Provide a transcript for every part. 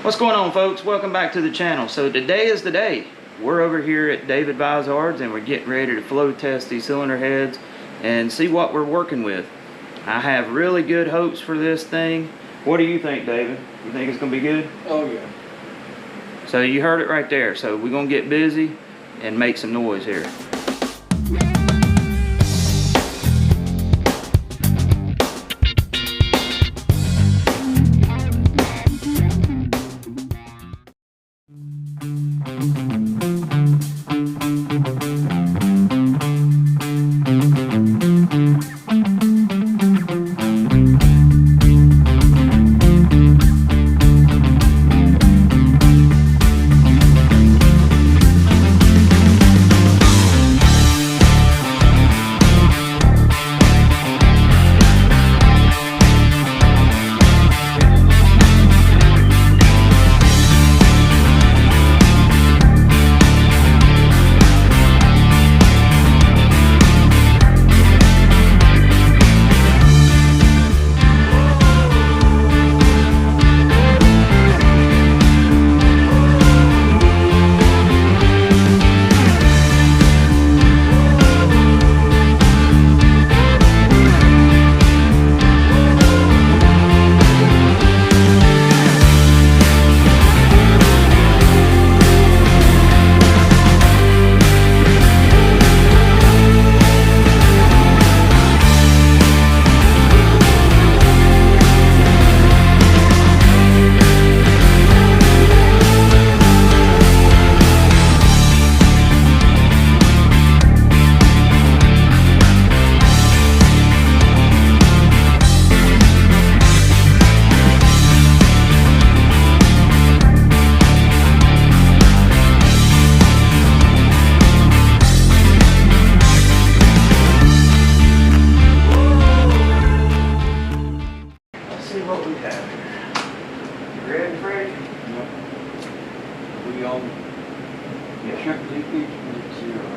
What's going on, folks? Welcome back to the channel. So today is the day. We're over here at Vizard's and we're getting ready to flow test these cylinder heads and see what we're working with. I have really good hopes for this thing. What do you think, David? You think it's gonna be good? Oh yeah. So you heard it right there. So we're gonna get busy and make some noise here.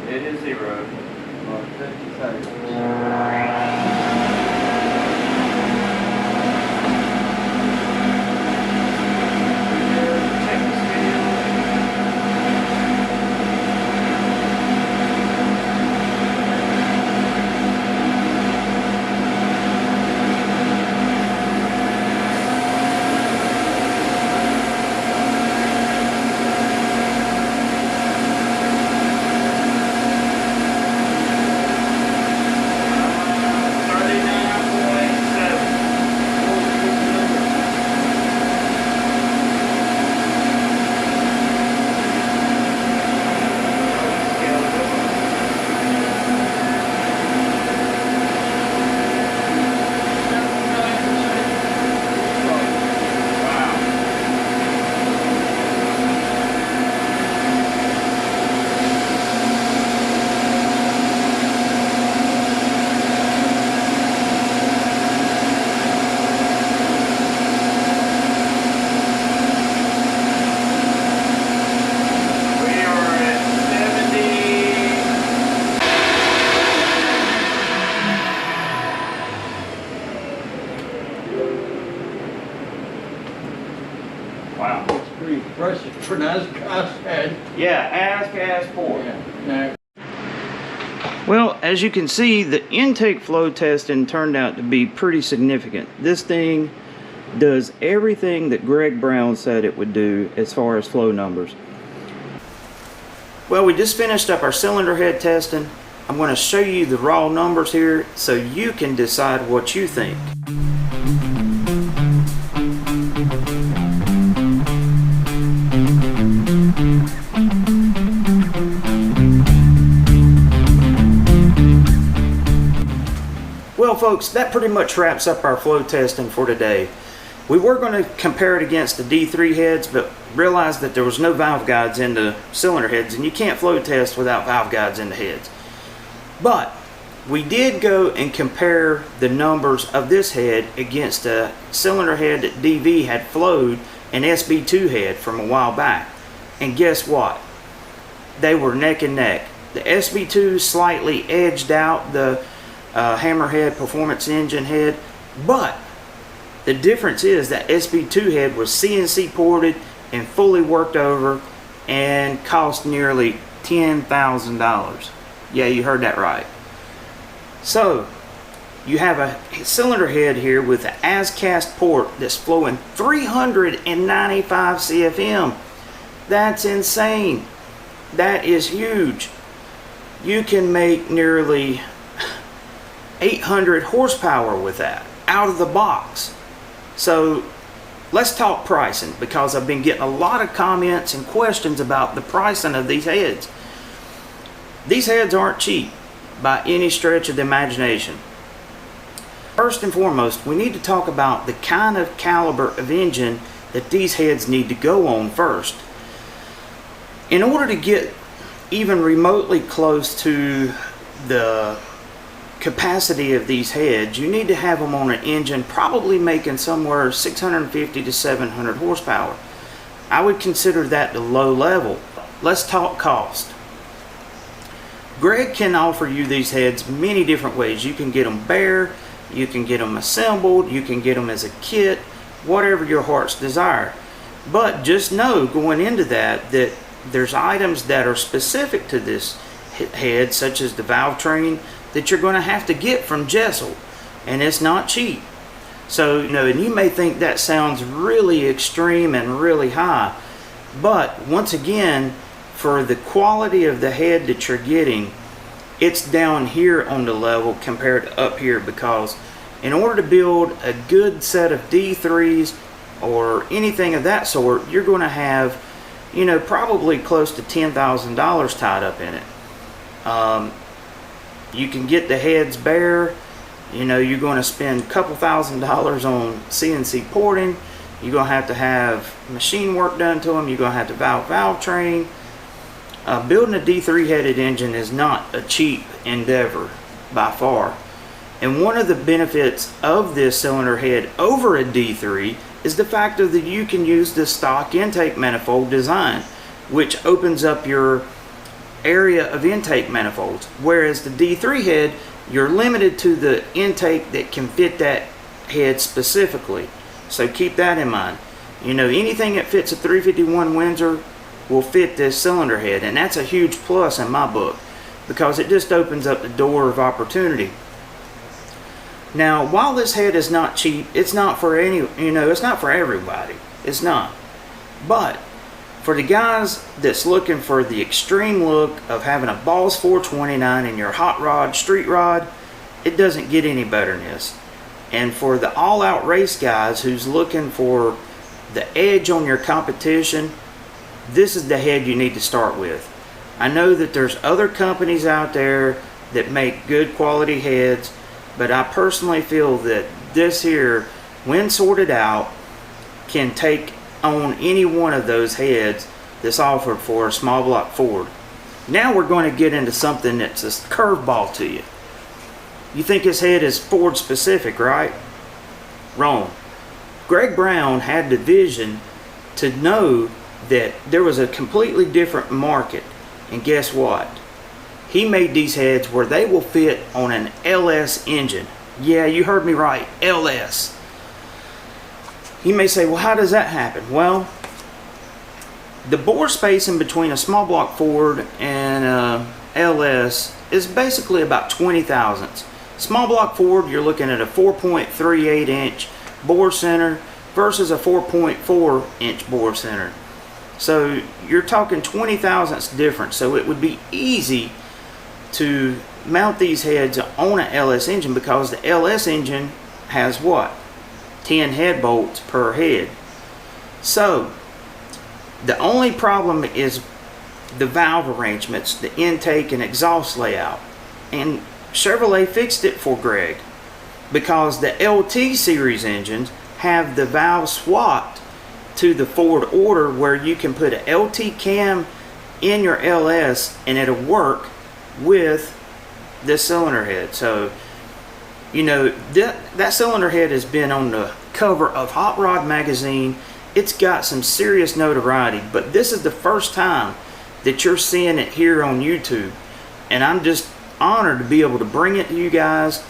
It is 0. 50 seconds. Wow. It's pretty impressive for an as-cast head. Yeah, as-cast port. Yeah. Well, as you can see, the intake flow testing turned out to be pretty significant. This thing does everything that Greg Brown said it would do as far as flow numbers. Well, we just finished up our cylinder head testing. I'm going to show you the raw numbers here so you can decide what you think. Well, folks, that pretty much wraps up our flow testing for today. We were going to compare it against the D3 heads, but realized that there was no valve guides in the cylinder heads, and you can't flow test without valve guides in the heads. But we did go and compare the numbers of this head against a cylinder head that DV had flowed, an SB2 head from a while back. And guess what? They were neck and neck. The SB2 slightly edged out the Hammerhead performance engine head, but the difference is that SB2 head was CNC ported and fully worked over and cost nearly $10,000. Yeah, you heard that right. So you have a cylinder head here with an as-cast port that's flowing 395 CFM. That's insane. That is huge. You can make nearly 800 horsepower with that out of the box. So let's talk pricing, because I've been getting a lot of comments and questions about the pricing of these heads. These heads aren't cheap by any stretch of the imagination. First and foremost, we need to talk about the kind of caliber of engine that these heads need to go on first. In order to get even remotely close to the capacity of these heads, you need to have them on an engine probably making somewhere 650 to 700 horsepower. I would consider that the low level. Let's talk cost. Greg can offer you these heads many different ways. You can get them bare, you can get them assembled, you can get them as a kit, whatever your heart's desire. But just know going into that there's items that are specific to this head, such as the valve train, that you're going to have to get from Jessel, and it's not cheap. So, and you may think that sounds really extreme and really high, but once again, for the quality of the head that you're getting, it's down here on the level compared to up here, because in order to build a good set of D3s or anything of that sort, you're going to have, probably close to $10,000 tied up in it. You can get the heads bare. You're going to spend a couple $1,000s on CNC porting. You're going to have machine work done to them. You're going to have to valve train. Building a D3 headed engine is not a cheap endeavor by far. And one of the benefits of this cylinder head over a D3 is the fact that you can use the stock intake manifold design, which opens up your area of intake manifolds, whereas the D3 head, you're limited to the intake that can fit that head specifically. So keep that in mind. Anything that fits a 351 Windsor will fit this cylinder head, and that's a huge plus in my book, because it just opens up the door of opportunity. Now, while this head is not cheap, it's not for it's not for everybody. It's not. But for the guys that's looking for the extreme look of having a Balls 429 in your hot rod, street rod, it doesn't get any better than this. And for the all-out race guys who's looking for the edge on your competition, this is the head you need to start with. I know that there's other companies out there that make good quality heads, but I personally feel that this here, when sorted out, can take on any one of those heads that's offered for a small block Ford. Now we're going to get into something that's a curveball to you. You think this head is Ford specific, right? Wrong. Greg Brown had the vision to know that there was a completely different market, and guess what? He made these heads where they will fit on an LS engine. Yeah, you heard me right, LS. You may say, well, how does that happen? Well, the bore space in between a small block Ford and a LS is basically about 20 thousandths. Small block Ford, you're looking at a 4.38 inch bore center versus a 4.4 inch bore center. So you're talking 20 thousandths difference. So it would be easy to mount these heads on an LS engine, because the LS engine has what? 10 head bolts per head. So the only problem is the valve arrangements, the intake and exhaust layout. And Chevrolet fixed it for Greg, because the LT series engines have the valve swapped to the Ford order, where you can put an LT cam in your LS and it'll work with this cylinder head. So that cylinder head has been on the cover of Hot Rod magazine. It's got some serious notoriety, but this is the first time that you're seeing it here on YouTube, and I'm just honored to be able to bring it to you guys.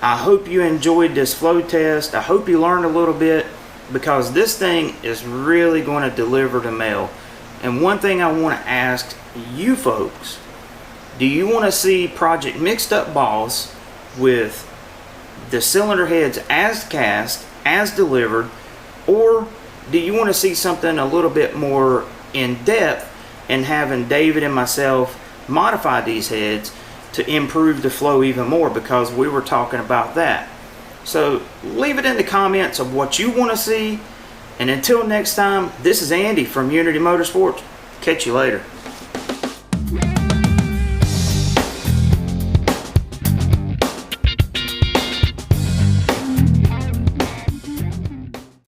I hope you enjoyed this flow test. I hope you learned a little bit, because this thing is really going to deliver the mail. And one thing I want to ask you folks, do you want to see project mixed up balls with the cylinder heads as cast, as delivered, or do you want to see something a little bit more in depth and having David and myself modify these heads to improve the flow even more, because we were talking about that. So leave it in the comments of what you want to see, and until next time, this is Andy from Unity Motorsports. Catch you later.